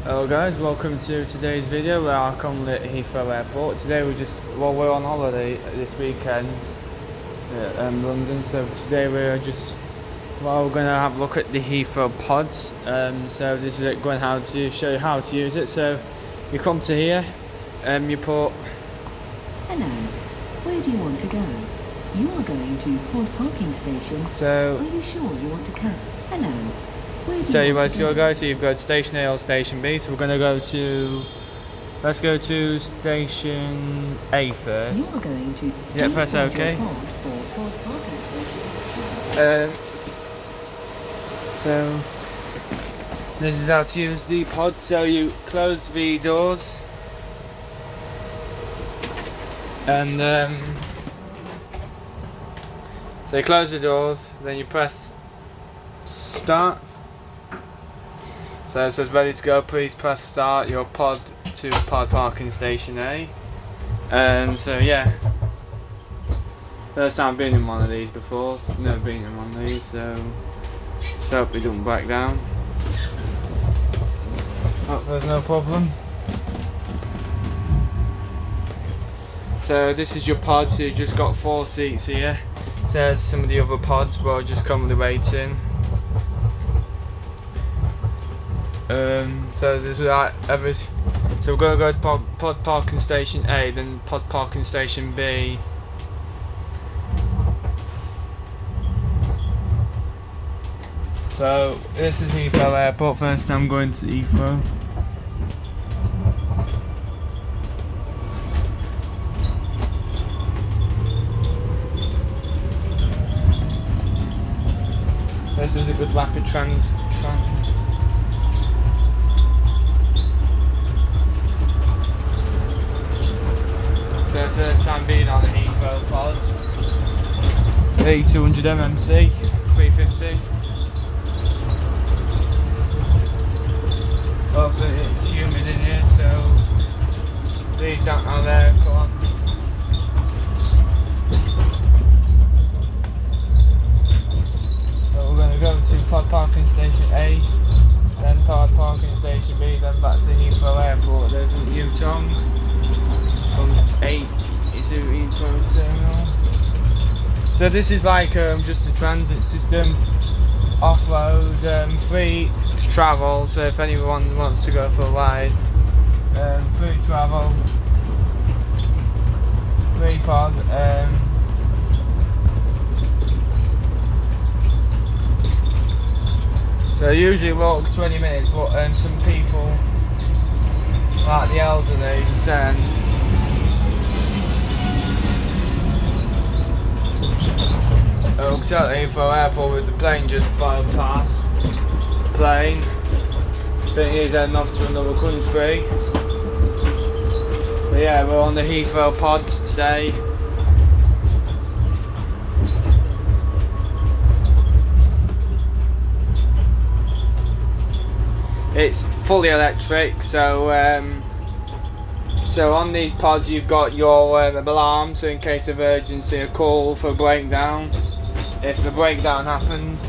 Hello guys, welcome to today's video. We are currently at Heathrow Airport. Today we're on holiday this weekend in London, so today we're going to have a look at the Heathrow pods. So this is going to show you how to use it. So you come to here, you put... Hello, where do you want to go? You are going to Pod Parking Station. So, are you sure you want to come? Hello, where do tell you you where want to to go go? guys. So you've got station A or station B. So we're going to go to... Let's go to station A first. You are going to Yeah, press decharge OK. your pod for Pod Parking Station. So this is how to use the pod. So you close the doors and so you close the doors, then you press start. So it says ready to go, please press start your pod to Pod Parking Station A. So yeah, first time being in one of these before, never been in one of these, so hope it don't break down. Oh, there's no problem. So this is your pod, so you just got 4 seats here. So some of the other pods will just currently waiting. So this is so we're going to go to pod Parking Station A, then Pod Parking Station B. So this is Heathrow Airport, first time going to Heathrow. This is a good rapid trans. So first time being on the Heathrow pod. 200 mmc, 350. Also it's humid in here, so please don't know there, come on. So we're going to go to Pod Parking Station A, then Pod Parking Station B, then back to Heathrow Airport. There's a U-turn from A to Heathrow Terminal. So this is like just a transit system, off-road, free to travel, so if anyone wants to go for a ride, free travel, free pod. So usually walk 20 minutes, but some people, like the elderly, send Heathrow Airport with the plane just bypass the plane. I think he's heading off to another country. But yeah, we're on the Heathrow pod today. It's fully electric, so on these pods you've got your alarm, so in case of emergency, a call for a breakdown, if the breakdown happens.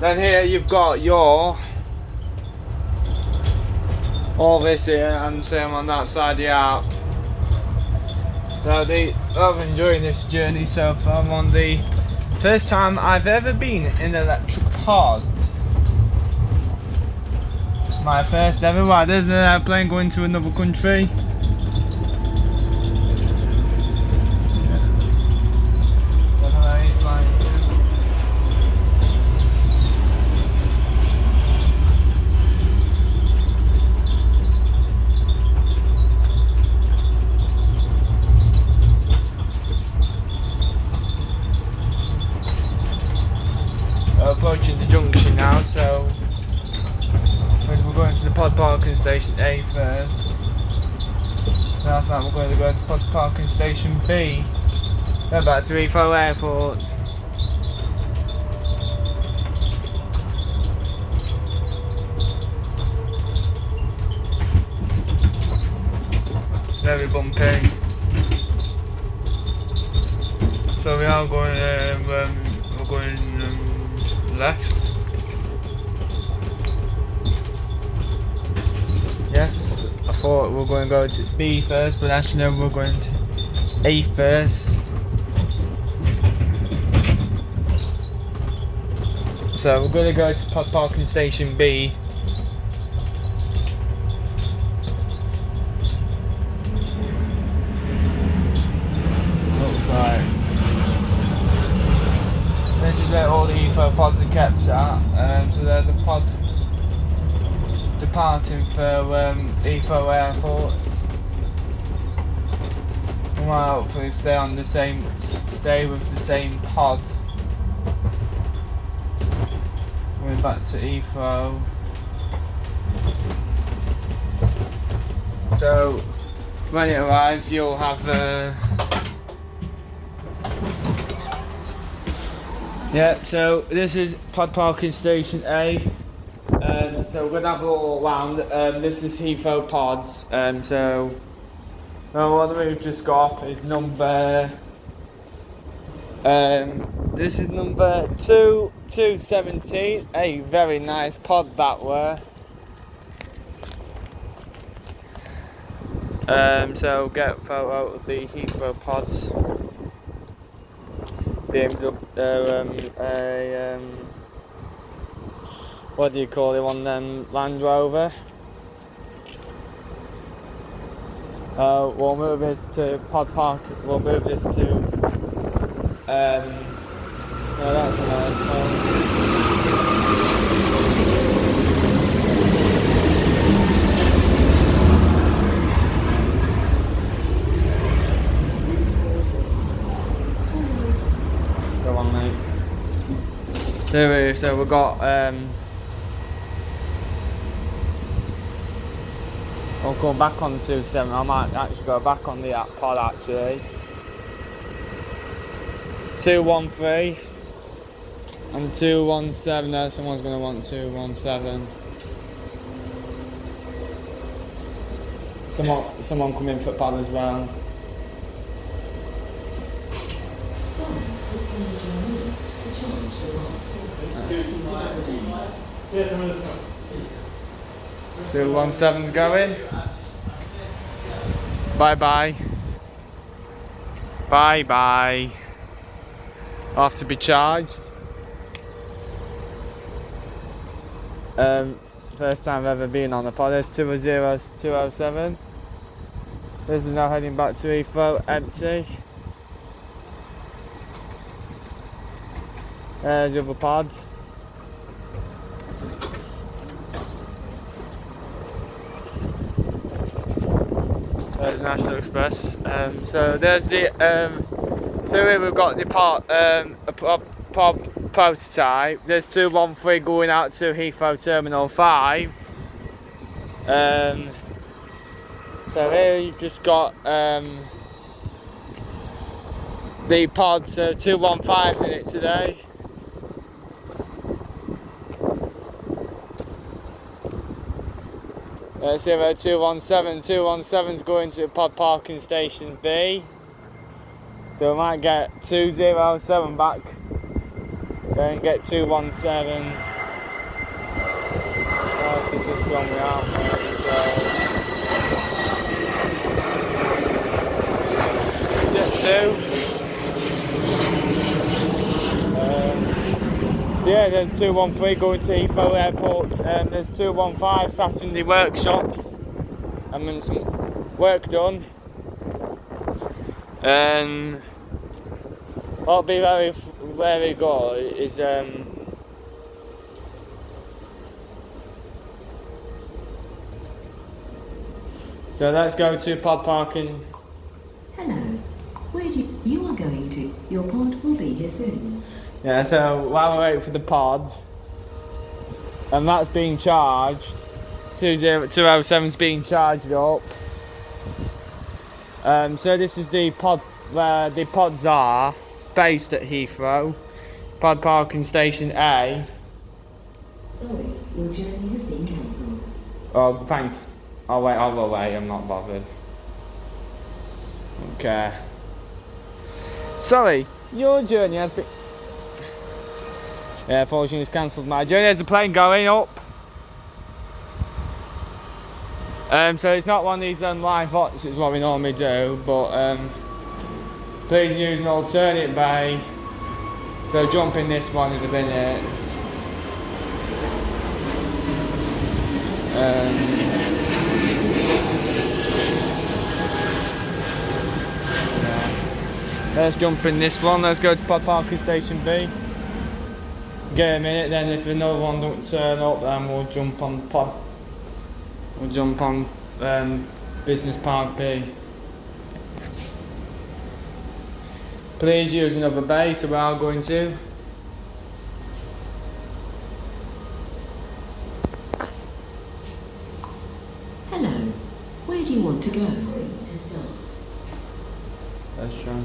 Then here you've got your all this here, and same on that side of the app. So I'm enjoying this journey so far. I'm on the first time I've ever been in an electric pod. My first ever ride. There's an airplane going to another country. Don't know where he's flying to. We're approaching the junction now, so we're going to the Pod Parking Station A first. Then after that we're going to go to Pod Parking Station B. Then back to Heathrow Airport. Very bumpy. So we are going, we're going left. Express. I thought we were going to go to B first, but actually no, we're going to A first. So we're going to go to Pod Parking Station B. Looks like this is where all the Heathrow pods are kept at. So there's a pod departing for Heathrow Airport. We might hopefully stay with the same pod. Going back to Heathrow. So when it arrives, you'll have yeah. So this is Pod Parking Station A. So we're gonna have a all around. This is Heathrow Pods. So the one we've just got off is number. This is number 217. A very nice pod that were. So get a photo of the Heathrow Pods. BMW. What do you call it? One Land Rover. We'll move this to Pod Park. We'll move this to. No, that's a nice car. Go on, mate. So we've got. I'll go back on 27. I might actually go back on the pod actually. 213 and 217. No, someone's going to want 217. Someone come in for pod as well. Yeah, 217's going. Bye bye. Bye bye. I'll have to be charged. First time I've ever been on the pod. There's 207. This is now heading back to Heathrow, empty. There's the other pod. There's National Express. So there's the so here we've got the pod prototype. There's 213 going out to Heathrow Terminal 5. So here you've just got the pod, 215's in it today. Let's see about 217. 217's going to Pod Parking Station B. So we might get 207 back. Then get 217. Oh, she's just gone without me. So get 2. So yeah, there's 213 going to Heathrow Airport. There's 215 sat in the workshops. I mean, some work done. What'll be very, very good is so let's go to Pod Parking. Hello. Where do you are going to? Your pod will be here soon. Yeah, so while we wait for the pod, and that's being charged, 207's being charged up. So this is the pod where the pods are based at Heathrow, Pod Parking Station A. Sorry, your journey has been cancelled. Oh, thanks. I'll wait, I'm not bothered. Okay. Sorry, your journey has been... Yeah, fortunately it's cancelled my journey. There's a plane going up. So it's not one of these live vots, it's what we normally do, but please use an alternate bay. So jump in this one in a minute. Yeah. Let's jump in this one. Let's go to Pod Parking Station B. Get a minute, then if another one don't turn up, then we'll jump on Pod. We'll jump on Business Park B. Please use another bay, so we are going to. Hello, where do you want to go? Let's try.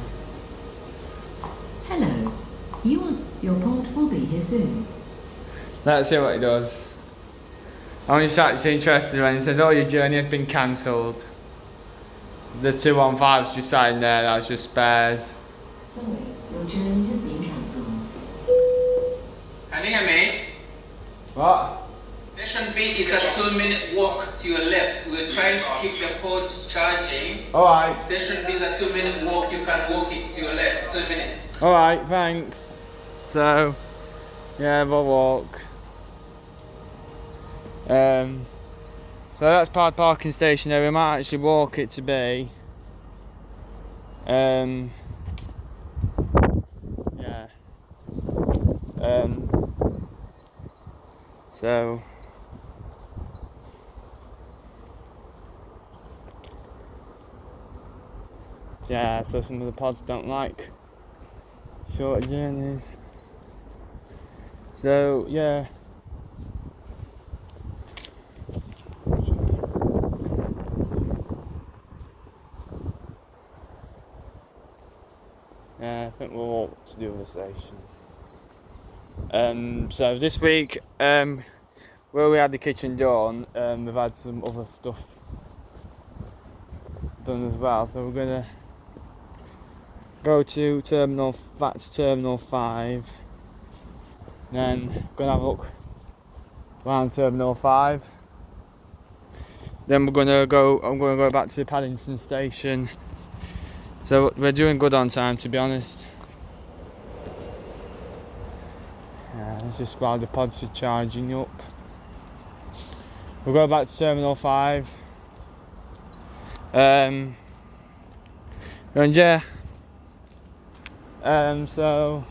Hello, your pod will be here soon. Let's see what it does. I'm just actually interested when it says, oh, your journey has been cancelled. The 215's just sitting there, that's just spares. Sorry, your journey has been cancelled. Can you hear me? What? Station B is a 2-minute walk to your left. We're trying to keep the pods charging. Alright. Station B is a 2-minute walk. You can walk it to your left. 2 minutes. Alright, thanks. So, yeah, we'll walk. So that's Pod Parking Station there. We might actually walk it to be. Yeah. So. Yeah, so some of the pods don't like shorter journeys. So, yeah. Yeah, I think we'll walk to the other station. So this week, where we had the kitchen done, we've had some other stuff done as well. So we're gonna go to Terminal 5. Then gonna have a look around Terminal 5. Then I'm gonna go back to Paddington Station. So we're doing good on time, to be honest. Yeah, it's just while the pods are charging up. We'll go back to Terminal 5. And yeah. So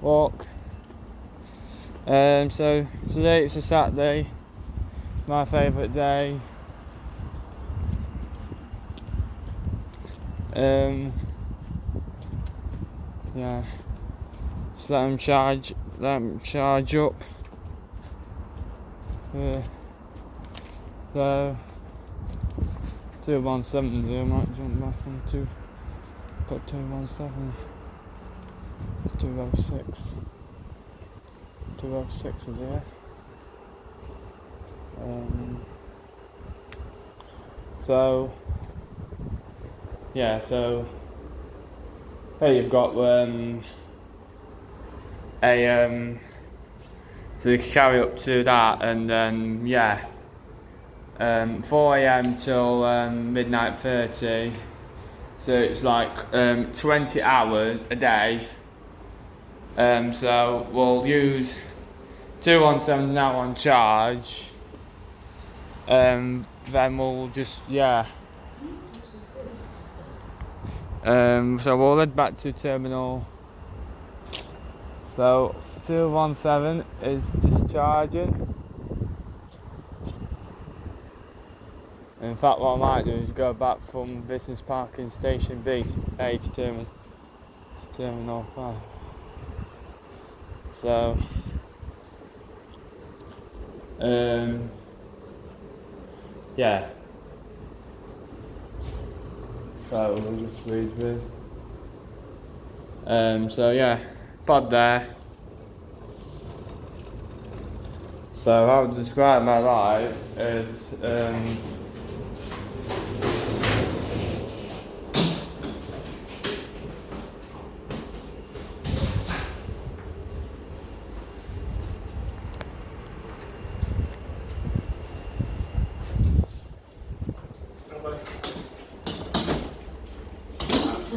walk. So today it's a Saturday, my favourite day. Yeah, just let them charge up. So 2170, I might jump back on 217. It's 206. 206 is here. So yeah, so here you've got so you can carry up to that, and then yeah, 4 AM till midnight 30. So it's like 20 hours a day. So we'll use 217 now on charge. Then we'll just so we'll head back to terminal. So 217 is just charging. In fact, what I might do is go back from Business Parking Station B to A to Terminal 5. So yeah. So we'll just read this. So yeah, pod there. So I would describe my life as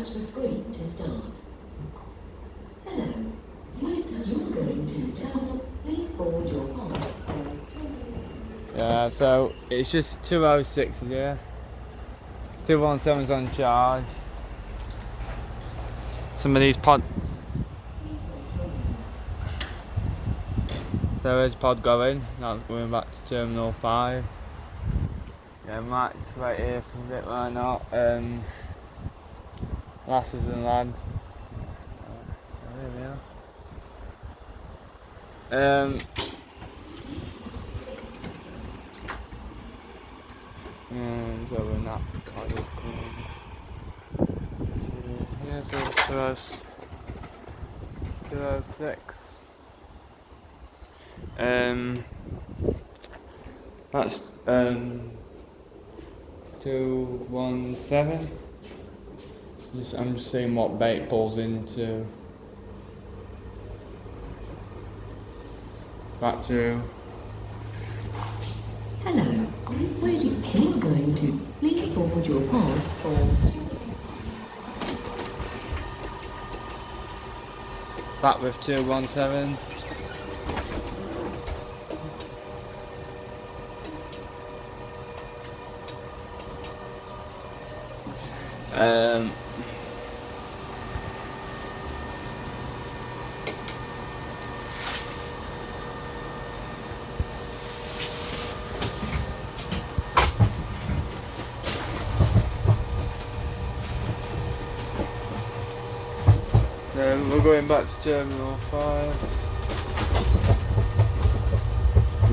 touch the screen to start. Hello. Please touch the screen to start. Please board your pod. Yeah, so it's just 206 here. 217's on charge. Some of these pod. So there's pod going. That's going back to Terminal 5. Yeah, might just wait here for a bit, why not? Lasses and lads. There we are. So we're not kind of coming. Yeah, so it's 206. That's 217. I'm just seeing what bait pulls into. Back to. Hello. Where do you are going to? Please board your pod for. Back with 217. We're going back to Terminal 5.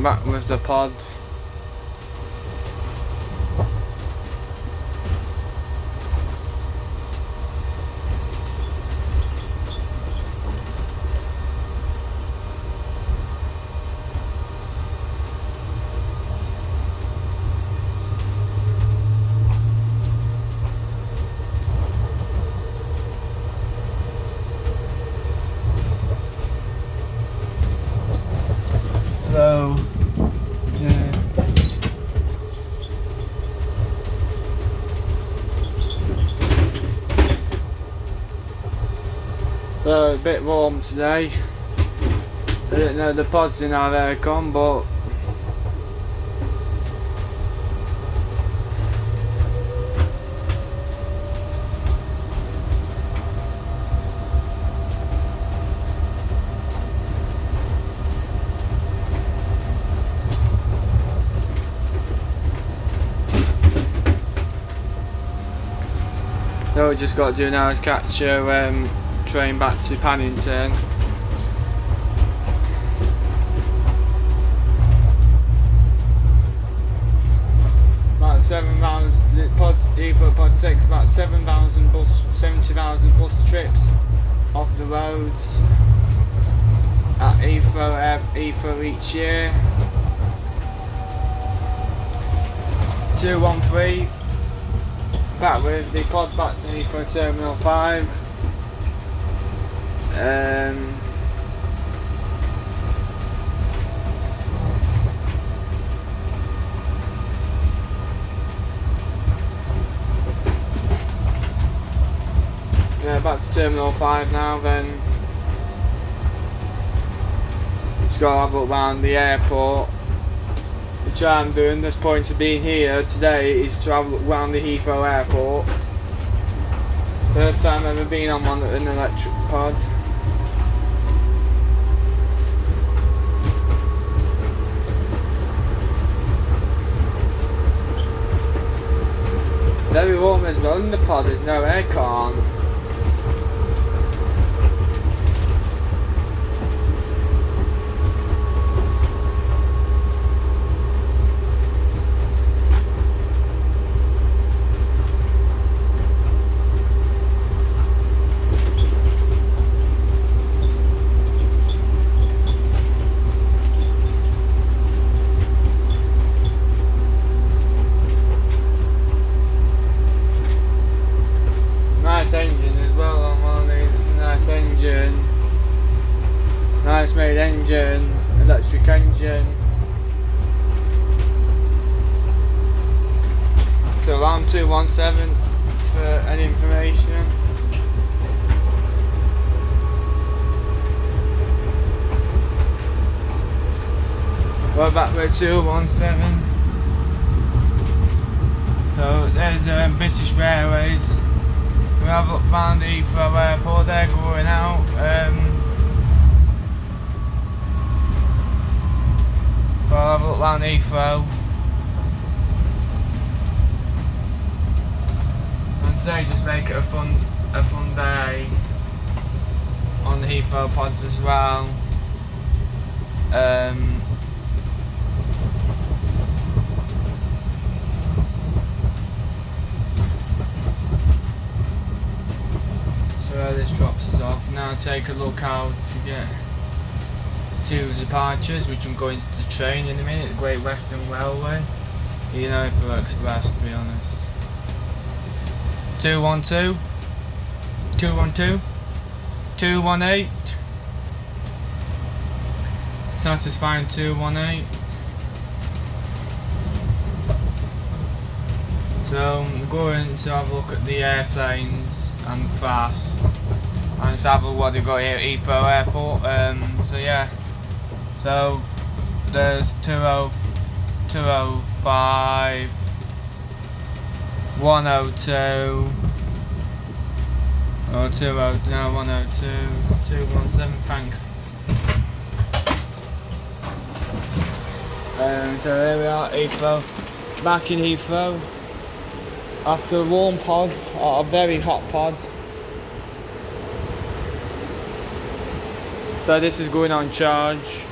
Back with the pod. So, yeah. So, a bit warm today. I don't know the pod's in our aircon, but we just got to do now is catch a train back to Paddington. About 7,000 pods, Heathrow Pod 6, about 70,000 bus trips off the roads at Heathrow each year. 213. Back with the pod back to Heathrow Terminal 5. Yeah, back to Terminal 5 now then. Just got to have a look around the airport. Which I'm doing. This point of being here today is to have a look around the Heathrow Airport. First time ever been on one, an electric pod. Very warm as well in the pod, there's no aircon. Engine as well on one of these. It's a nice engine, nice made engine, electric engine. So alarm 217 for any information. We're back with 217. So there's British Railways. We have up round Heathrow Airport, they're going out. So I'll have a look round Heathrow. And today just make it a fun day on the Heathrow pods as well. So this drops us off. Now take a look out to get to departures, which I'm going to the train in a minute, the Great Western Railway. You know, for Express, to be honest. 212, 212, 218. Satisfying 218. So I'm going to have a look at the airplanes and fast, and just have a look what they've got here at Heathrow Airport. So yeah, so there's 205, 102, or 20, no 102, 217. Thanks. So there we are, Heathrow. Back in Heathrow. After a warm pod, or a very hot pod. So this is going on charge.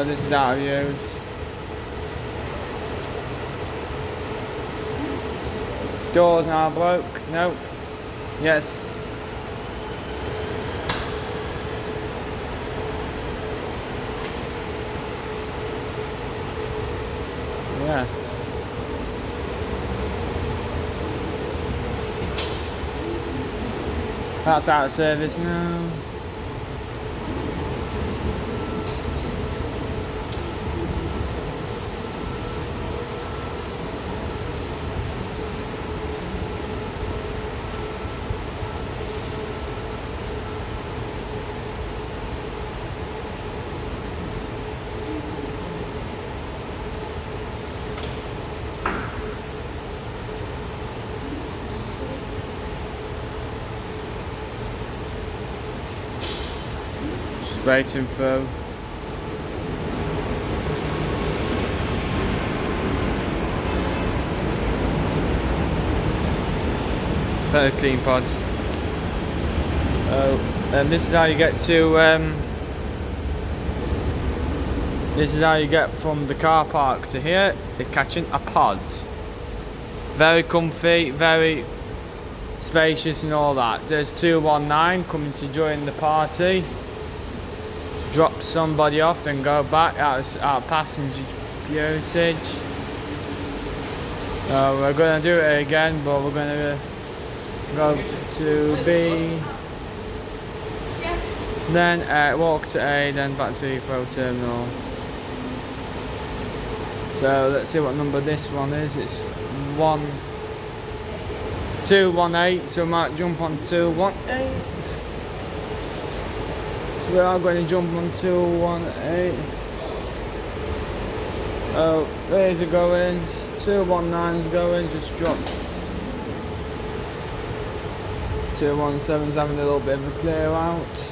This is out of use. Doors now broke. Nope. Yes. Yeah. That's out of service now. Waiting for very clean pod. And this is how you get to this is how you get from the car park to here, is catching a pod. Very comfy, very spacious and all that. There's 219 coming to join the party. Drop somebody off, then go back out of passenger usage. We're going to do it again, but we're going to go to B, then walk to A, then back to Heathrow Terminal. So let's see what number this one is. It's 218, so we might jump on 218. So we are going to jump on 218. Oh, there's a going. 219's going, just drop. 217's having a little bit of a clear out.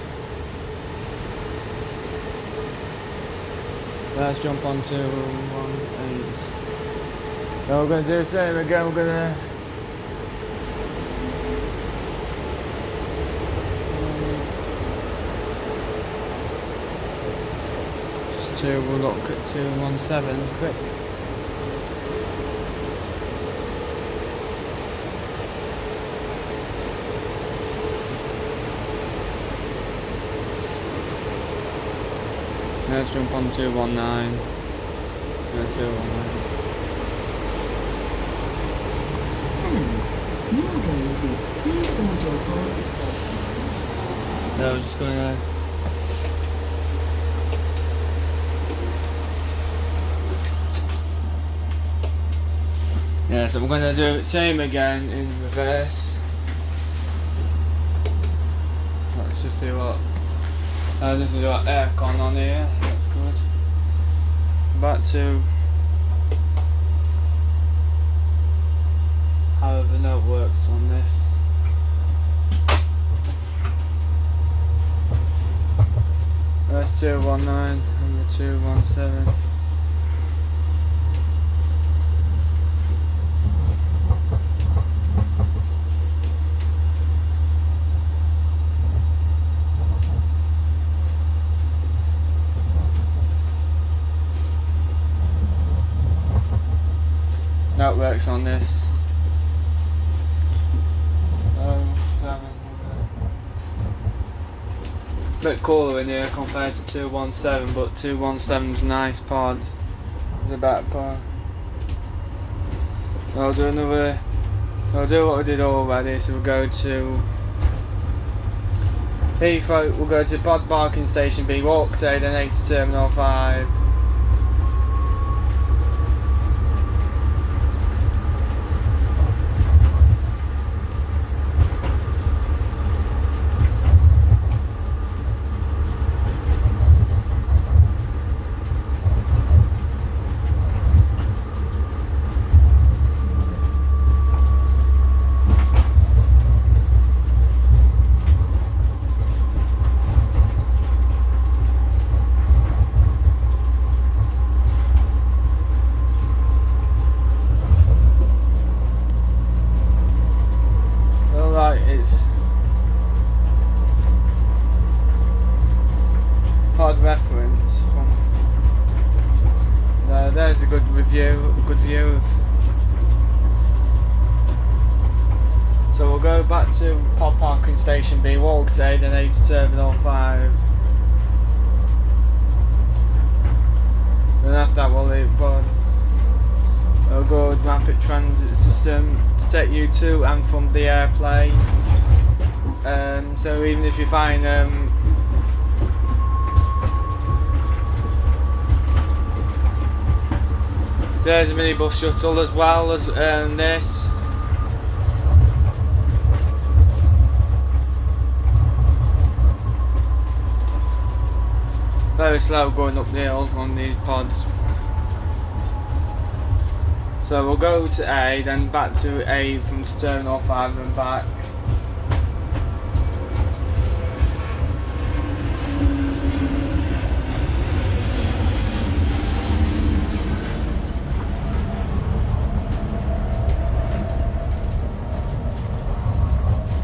Let's jump on 218. So we're going to do the same again. We're going to we'll look at 217 quick. Let's jump on 219. Yeah, 219. You are going to please board your card. No, I was just going to. Yeah, so we're going to do the same again in reverse. just see what. This is got aircon on here. That's good. Back to how the note works on this. That's 219 and the 217. That works on this. Bit cooler in here compared to 217, but 217's nice pod. It's a better pod. I'll do another. I'll do what I did already. So we'll go to Heathrow. We'll go to Pod Parking Station B, walk to then 8 to Terminal 5. Pod reference from there's a good review, good view of. So we'll go back to Pod Parking Station B, walk to then 8 to Terminal 5. Then after that we'll leave Pod. We'll go with rapid transit system to take you to and from the airplane. So even if you find there's a minibus shuttle as well as this. Very slow going up the hills on these pods. So we'll go to A, then back to A from Terminal 5 and back.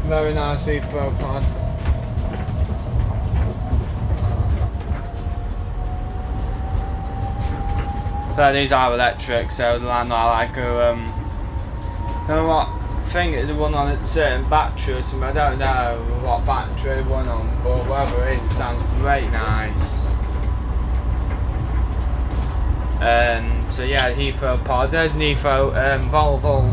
Very nice Heathrow pod. So these are electric, so they're not like a you know what? I think it's the one on a certain battery or something. I don't know what battery one on, but whatever it is, it sounds great nice. So yeah, Heathrow pod. There's an Heathrow Volvo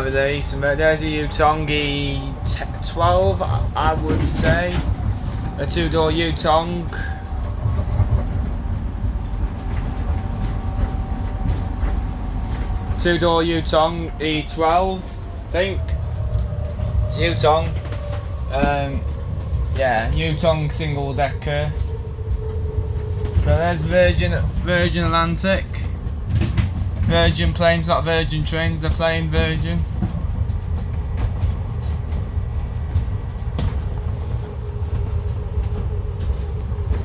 release. There's a Yutong E12, I would say, a 2-door Yutong. Two-door Yutong E12, I think. It's Yutong. Yeah, Yutong single decker. So there's Virgin Atlantic. Virgin planes, not Virgin trains, they're plain Virgin.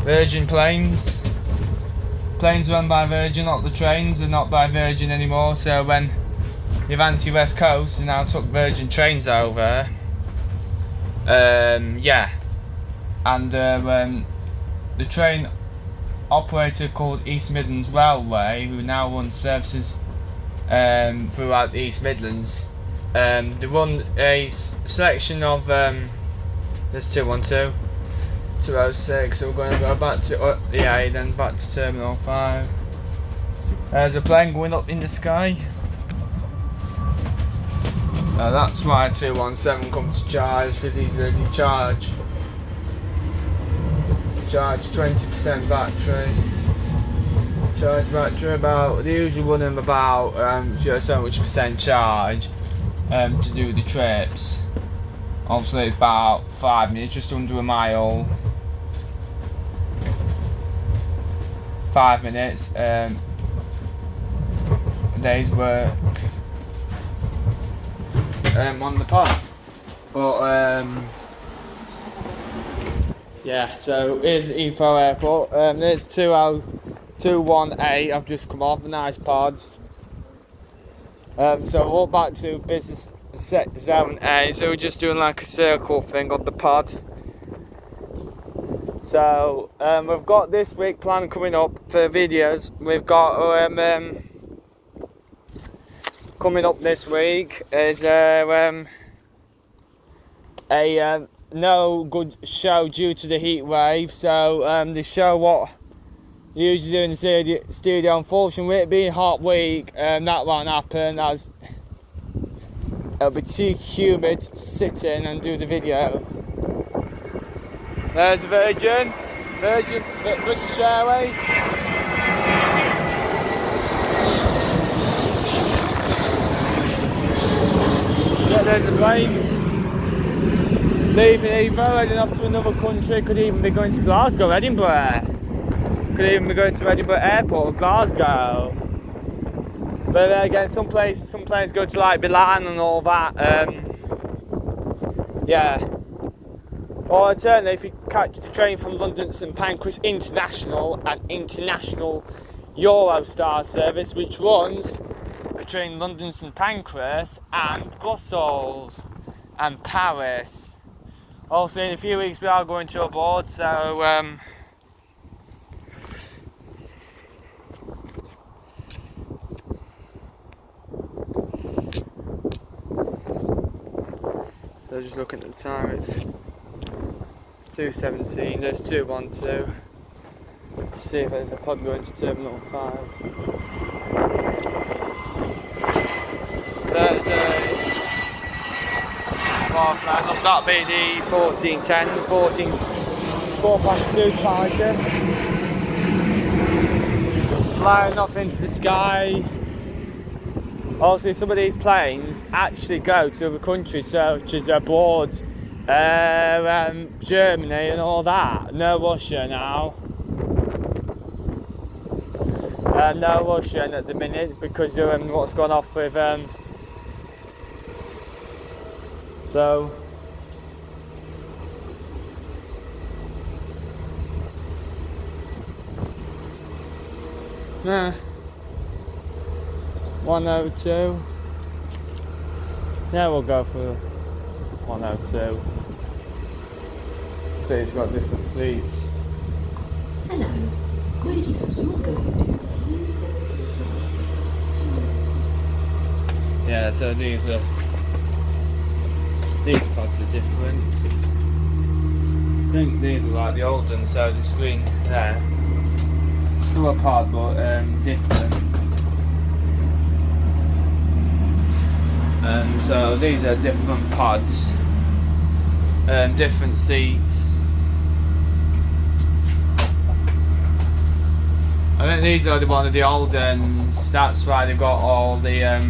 Virgin planes. Planes run by Virgin, not the trains, are not by Virgin anymore. So when the Avanti West Coast now took Virgin trains over, yeah, and the train operator called East Midlands Railway, who now runs services throughout the East Midlands, they run a selection of there's 212, 206, so we're going to go back to yeah, then back to Terminal 5. There's a plane going up in the sky. Now that's why 217 comes to charge, because he's already charged 20% battery. Charge battery about, they usually run them about so much percent charge to do the trips. Obviously it's about 5 minutes, just under a mile. 5 minutes. Day's work on the pod. But yeah, so here's Heathrow Airport. There's 221A. I've just come off a nice pod. So we're back to business zone A. So we're just doing like a circle thing on the pod. So we've got this week plan coming up for videos. We've got coming up this week is a no good show due to the heat wave. So the show what you usually do in the studio, unfortunately with it being a hot week, that won't happen as it'll be too humid to sit in and do the video. There's Virgin British Airways. Yeah, there's a plane leaving Heathrow, heading off to another country. Could even be going to Glasgow, Edinburgh. Could even be going to Edinburgh Airport or Glasgow. But then again, some planes go to like Milan and all that. Yeah. Or alternatively, if you catch the train from London St Pancras International and International Eurostar service, which runs between London St Pancras and Brussels and Paris. Also, in a few weeks we are going to abroad, so so just looking at the time, it's 2:17. There's 212. See if there's a pod going to Terminal 5. There's a look, that'll be the 1410, 2 departure. Flying off into the sky. Also, some of these planes actually go to other countries, such as abroad, Germany and all that. No Russia now. No Russian at the minute because of what's gone off with so nah. 102. Yeah, we'll go for 102. See, it's got different seats. Hello. Where do you think you're going to? Yeah, so these pods are different. I think these are like the old ones, so the screen there. Still a pod, but different. So these are different pods, different seats. I think these are one of the old ones. That's why they've got all the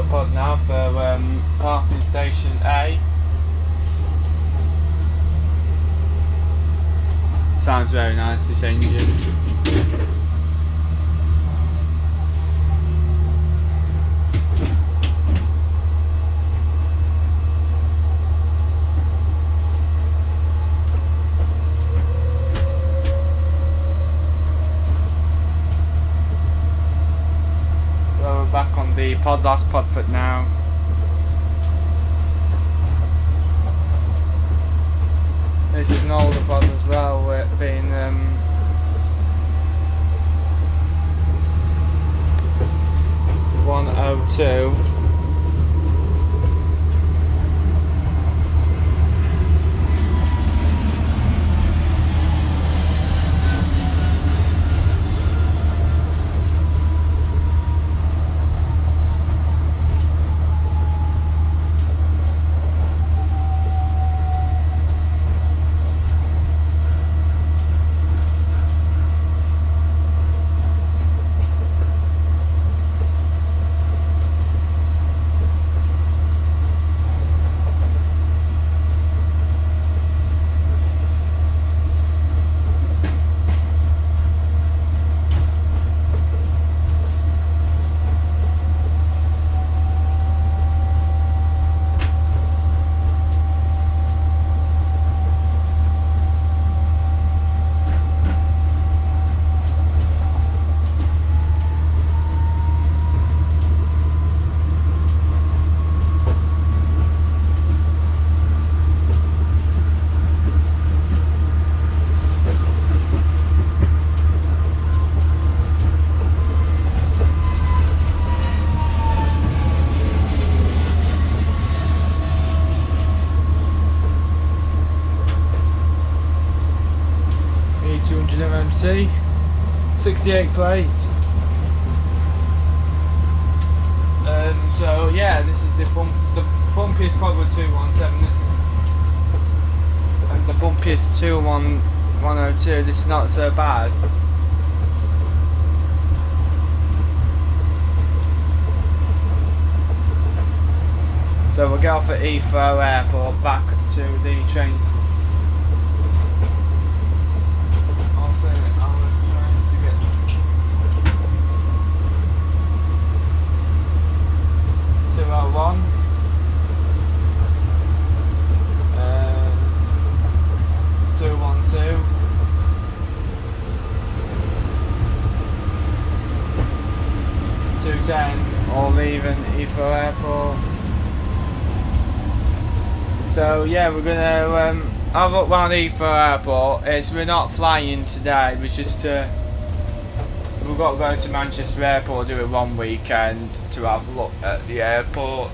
pod now for parking station A. Sounds very nice, this engine. Back on the pod, last pod foot now. This is an older pod as well, with being 102. MMC, 68 plate. So yeah, this is the bumpiest pod with 217. This is, and the bumpiest 102. This is not so bad. So we'll get off at Heathrow Airport, back to the trains. One 212 210, all leaving Heathrow Airport. So yeah, we're gonna have a look round Heathrow Airport. We're not flying today. It was just we've got to go to Manchester Airport, do it one weekend to have a look at the airport.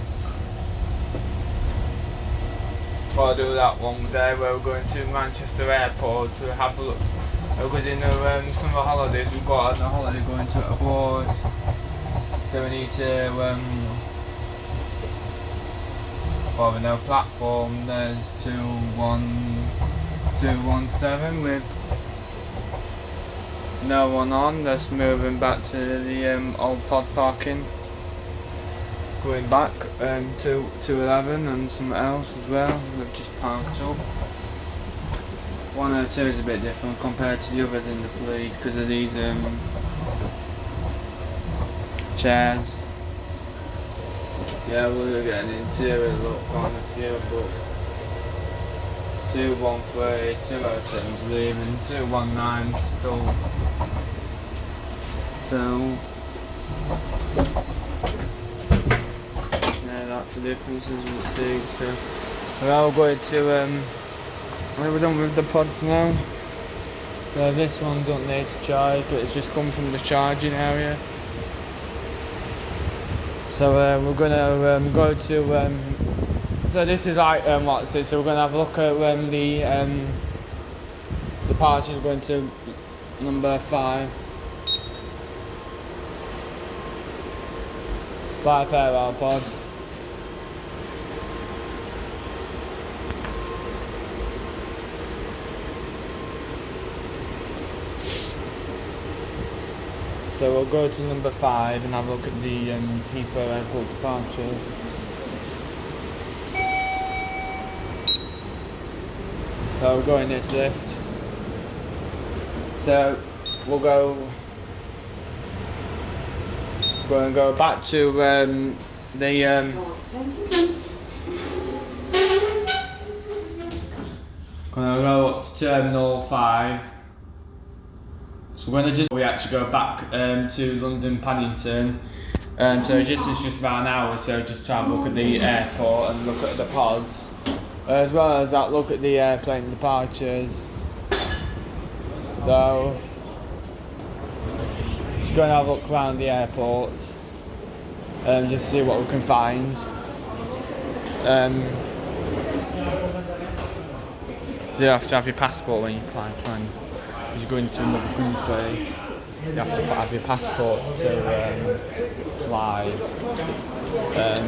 I'll do that one day where we're going to Manchester Airport to have a look. Because in the summer holidays we've got a holiday going to abroad, so we need to well, we know platform there's 217 with no one on. That's moving back to the old pod parking, going back to 211 and something else as well. They've just parked up. 102 is a bit different compared to the others in the fleet because of these chairs. Yeah, we're getting an interior look on a few, but 213, 207's leaving, 219's still. So yeah, that's the difference as you can see. So we're all going to we're done with the pods now. So this one don't need to charge, but it's just come from the charging area. So we're gonna go to so this is like what's it? So we're gonna have a look at the departure going to number 5. By farewell pod. So we'll go to number 5 and have a look at the Heathrow Airport departure. So we're going this lift. So we'll go back to the gonna go up to Terminal 5. So we're gonna we actually go back to London Paddington. So this is just about an hour, so just to have a look at the airport and look at the pods. As well as that, look at the airplane departures. So, just going to have a look around the airport and just see what we can find. You have to have your passport when you fly a plane. Because you're going to another country, you have to have your passport to fly.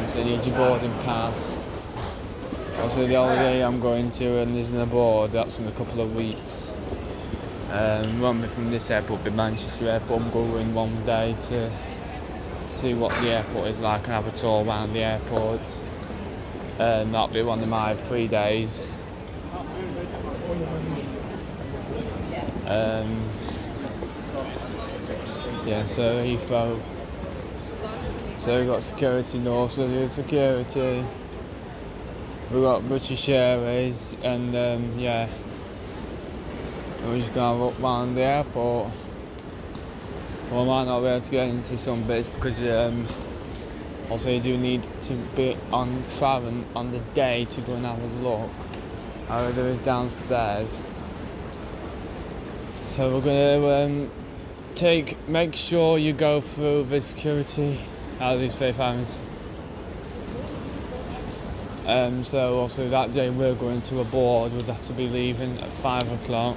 So you need your boarding pass. Also, the holiday I'm going to and isn't aboard, that's in a couple of weeks. Won't be from this airport, but Manchester Airport. I'm going one day to see what the airport is like and have a tour around the airport. That'll be one of my 3 days. Yeah, so Heathrow. So we've got security north, so there's security. We've got British Airways, and yeah. And we're just gonna look around the airport. Well, I might not be able to get into some bits because also you do need to be on travel on the day to go and have a look. There is downstairs. So we're gonna make sure you go through the security out of these safe havens. So also that day we're going to aboard. We'd have to be leaving at 5 o'clock.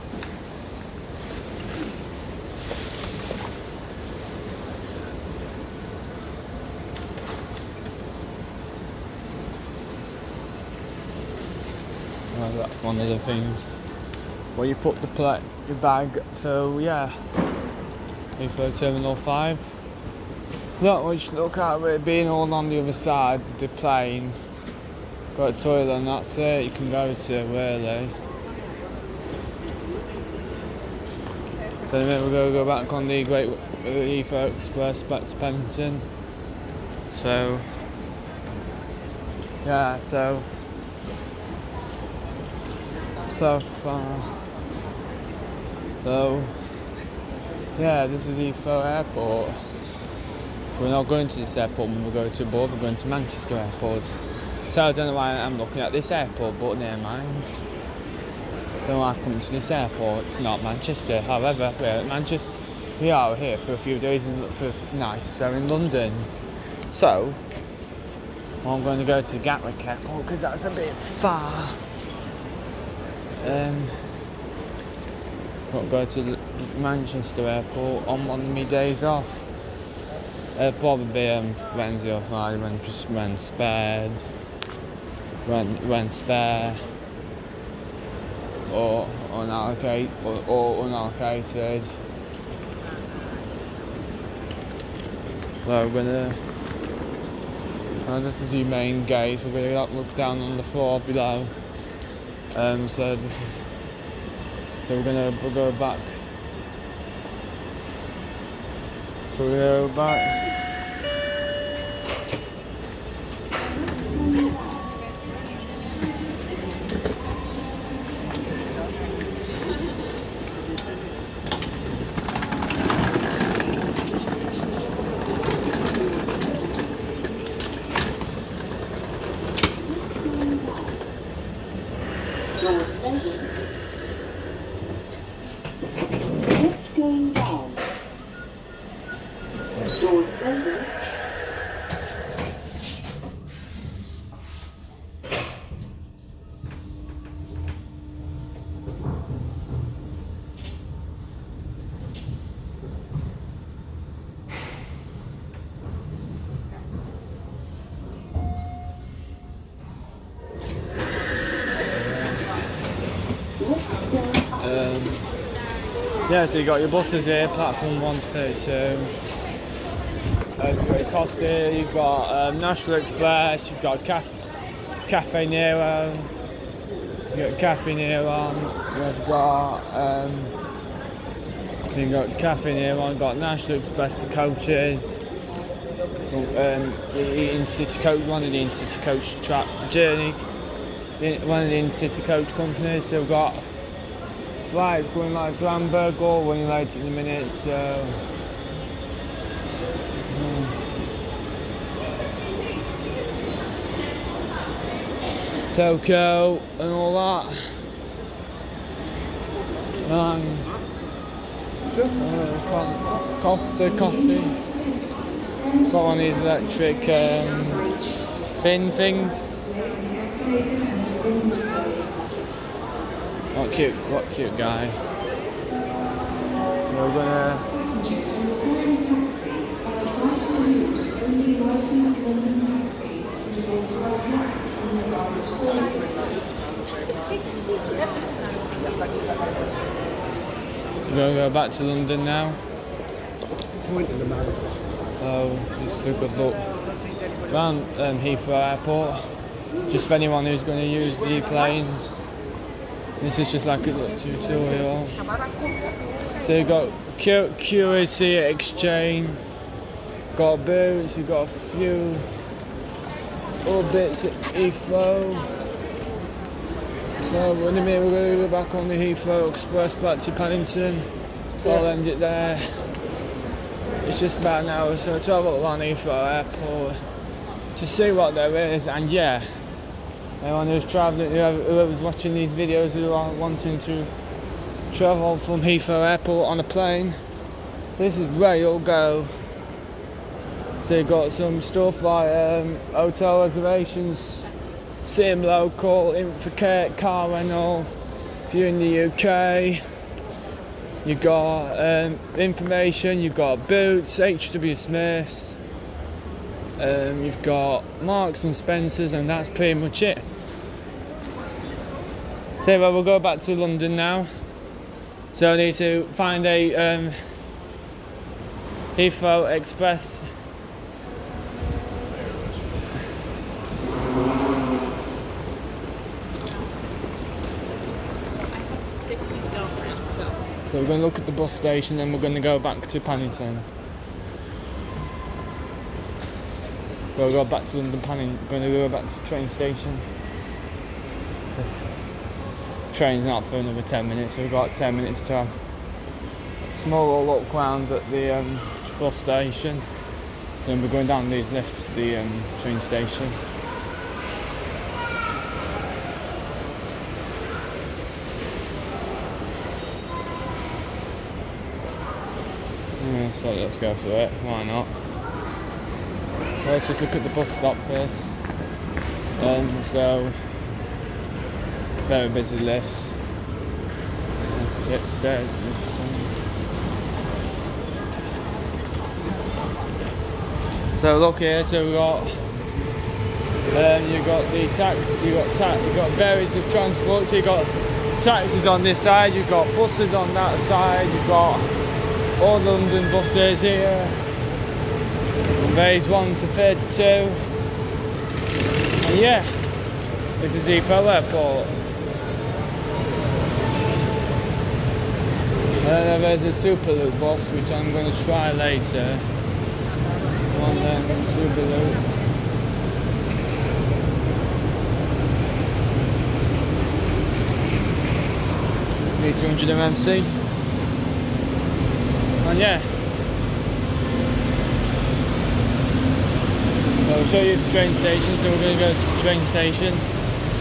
Well, that's one of the things where you put your bag. So yeah, Heathrow Terminal 5. Not much to look at with it being all on the other side of the plane. Got a toilet and that's it you can go to really. So then we're going to go back on the Great Heathrow Express back to Pennington. So yeah, so far. So yeah, this is Heathrow Airport. So we're not going to this airport when we go to abroad, we're going to Manchester Airport. So I don't know why I'm looking at this airport, but never mind. Don't know why I've come to this airport, it's not Manchester. However, we're at Manchester. We are here for a few days for nights, so in London. So, I'm going to go to Gatwick Airport because that's a bit far. I'll go to Manchester Airport on one of my days off. Probably Wednesday or Friday when spared. When spare or unallocated or unallocated. So we're gonna this is your main gate, so we're gonna look down on the floor below. So this is we'll go back. So we go back. Yeah, so you got your buses here, platform 1 to 32. Great Costa, you've got National Express, you've got Cafe Nero, you've got Cafe Nero, you've got Cafe Nero, you've got National Express for coaches, from the Intercity Coach, one of the Intercity Coach track journey, one of the Intercity Coach companies. So we've got flights going like to Hamburg or running late in a minute, so Tokyo and all that. And Costa coffee. Got one of these electric bin things. What cute guy. We're gonna. We're gonna go back to London now. Oh, just a good look around Heathrow Airport. Just for anyone who's going to use the planes. This is just like a little tutorial. So you've got QAC exchange, got boots, you've got a few other bits at Heathrow. So in a minute we're going to go back on the Heathrow Express back to Paddington. So I'll end it there. It's just about an hour, so travel around Heathrow Airport to see what there is. And yeah, anyone who's travelling, whoever's watching these videos who are wanting to travel from Heathrow Airport on a plane, this is where you'll go. So you've got some stuff like hotel reservations, sim local, Infocate, car rental. If you're in the UK, you've got information, you've got Boots, HW Smiths, you've got Marks and Spencers, and that's pretty much it. So well, we'll go back to London now. So I need to find a Heathrow Express. So we're going to look at the bus station, then we're going to go back to Paddington. We'll go back to London Paddington. Going to go back to the train station. Train's not for another 10 minutes, so we've got 10 minutes to have a small look round at the bus station. So we're going down these lifts to the train station. Yeah, so let's go for it, why not? Well, let's just look at the bus stop first. So very busy lifts. Let's stay. So look here. So we got you've got the taxi. You've got various of transport. So you've got taxis on this side. You've got buses on that side. You've got all the London buses here. From bays 1 to 32. And yeah, this is Heathrow Airport. And there's a Superloop bus which I'm going to try later. One Superloop. Need 200 MMC. And yeah. So I'll show you the train station. So we're going to go to the train station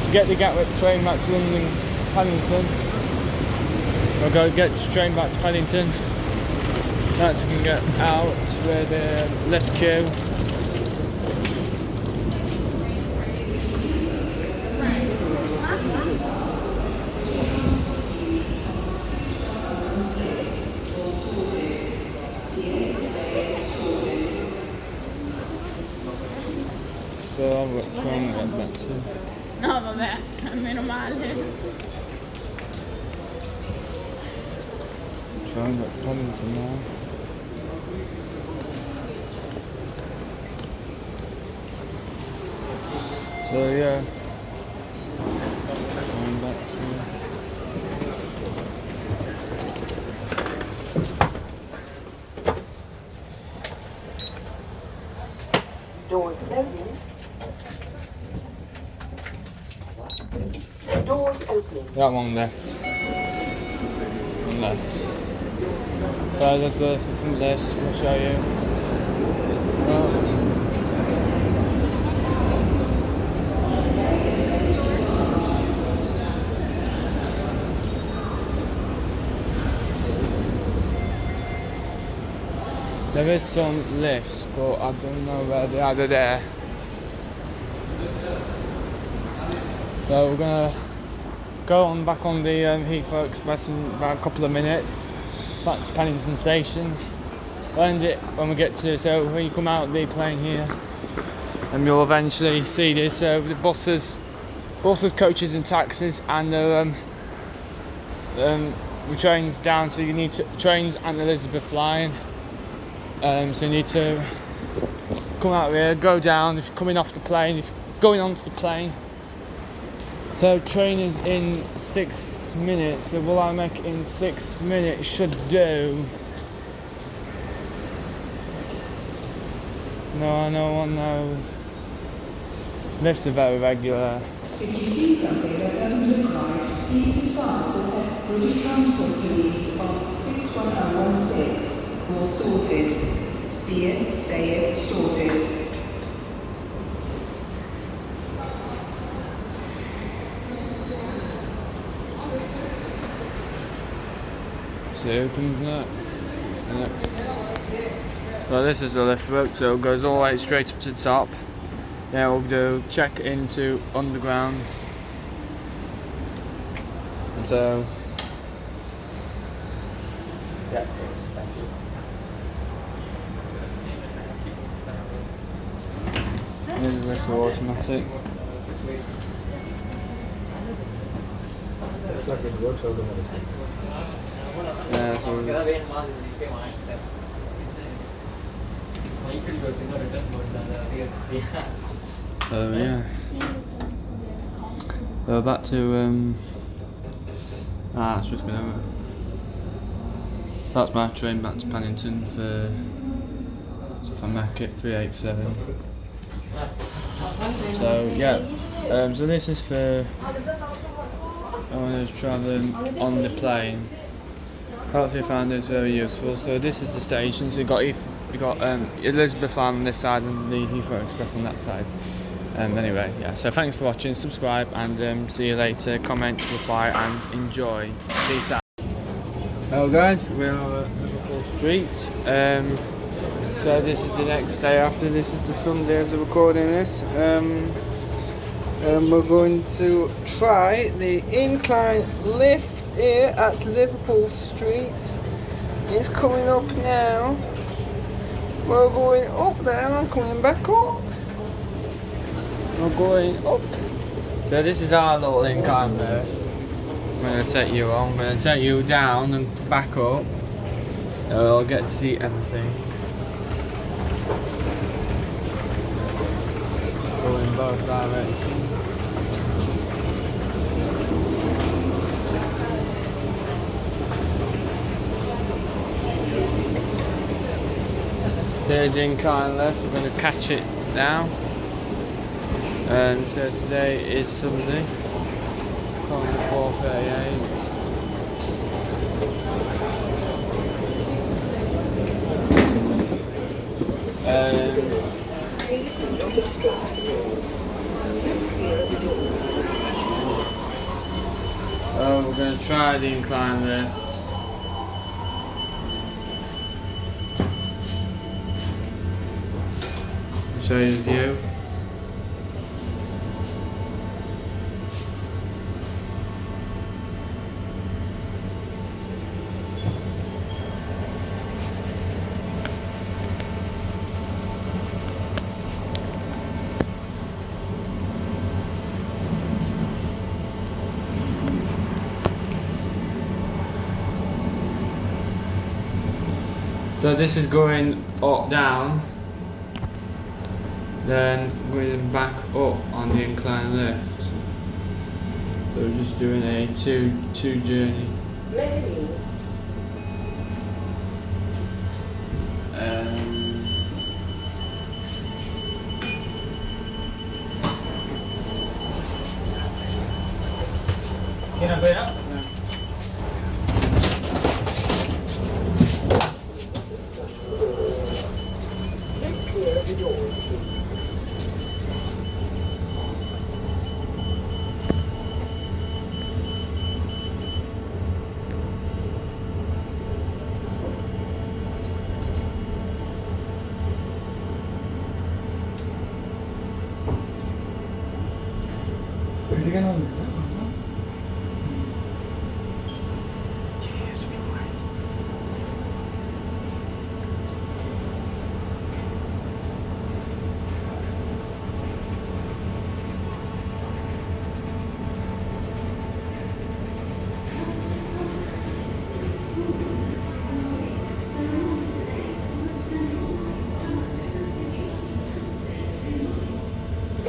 to get the Gatwick train back to London Paddington. We'll go get the train back to Paddington. That's we can get out where the left queue. So I'm going to try and get back to. No vabbè, meno male. Try and get Paddington now. So yeah, going back to. Doors closing. Doors opening. That one left. One left. So there's some lifts, I'll show you. There is some lifts, but I don't know where they are. They're there. So we're gonna go on back on the Heathrow Express in about a couple of minutes. Back to Paddington Station. We'll end it when we get to. So when you come out of the plane here, and you'll eventually see this. The buses, coaches, and taxis, and the trains down. So you need to trains and Elizabeth line. So you need to come out here, go down if you're coming off the plane, if you're going onto the plane. So train is in 6 minutes, so will I make it in 6 minutes? Should do. No one knows. Lifts are very regular. If you see something that doesn't look right, speak to staff or text British Transport Police on 61016 or sorted. See it, say it, sorted. So who comes next? What's the next? Well, this is the lift route, so it goes all the way straight up to the top. Then we'll do check into underground. And so Yeah, thanks. Thank you. here's the lift for automatic. Looks like it works automatically. Yeah, so yeah. So back to it's just been over. That's my train back to Paddington for, so if I make it 387. So yeah, so this is for anyone who's travelling on the plane. Hopefully you found this very useful. So this is the station, so you got Elizabeth line on this side and the Heathrow Express on that side. Anyway, yeah, so thanks for watching, subscribe, and see you later. Comment, reply, and enjoy. Peace out. Hello guys, we're at Liverpool Street. So this is the next day after. This is the Sunday as we're recording this. We're going to try the incline lift here at Liverpool Street. It's coming up now. We're going up there and coming back up. We're going up. So this is our little incline there. I'm going to take you on. I'm going to take you down and back up. I'll get to see everything. Go in both directions. There's the incline left. We're going to catch it now. And so today is Sunday. From 4:38. We're going to try the incline lift. I'll show you the view. So this is going up, down, then going back up on the incline lift. So we're just doing a two journey.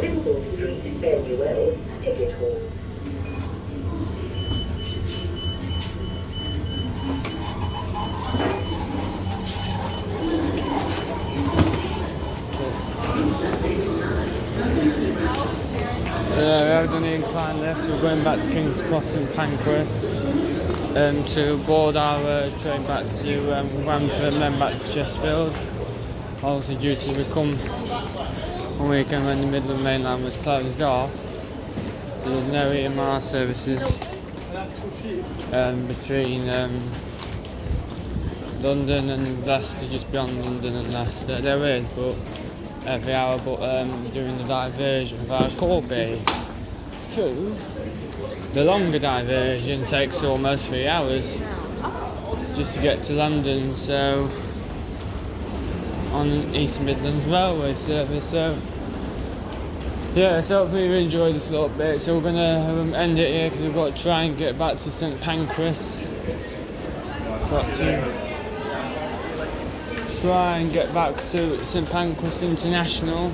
Liverpool Street, Fairview, Ticket Hall. We have done the incline lift. We're going back to King's Cross and Pancras to board our train back to Wamford and then back to Chesterfield. Also due to become one weekend when the Midland Main Line was closed off, so there's no EMR services between London and Leicester, just beyond London and Leicester. There is, but every hour, but during the diversion via Corby through the longer diversion takes almost 3 hours just to get to London, so on East Midlands Railway service. So yeah, so hopefully you enjoyed this little bit. So we're gonna end it here because we've got to try and get back to St Pancras. Got to try and get back to St Pancras International.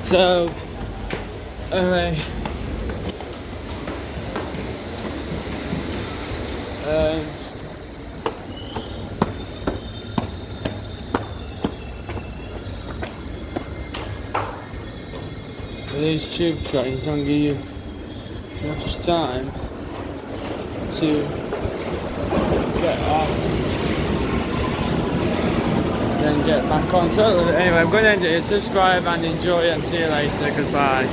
So anyway, these tube trains don't give you much time to get off then get back on. So anyway, I'm going to end it here. Subscribe and enjoy, and see you later. Goodbye.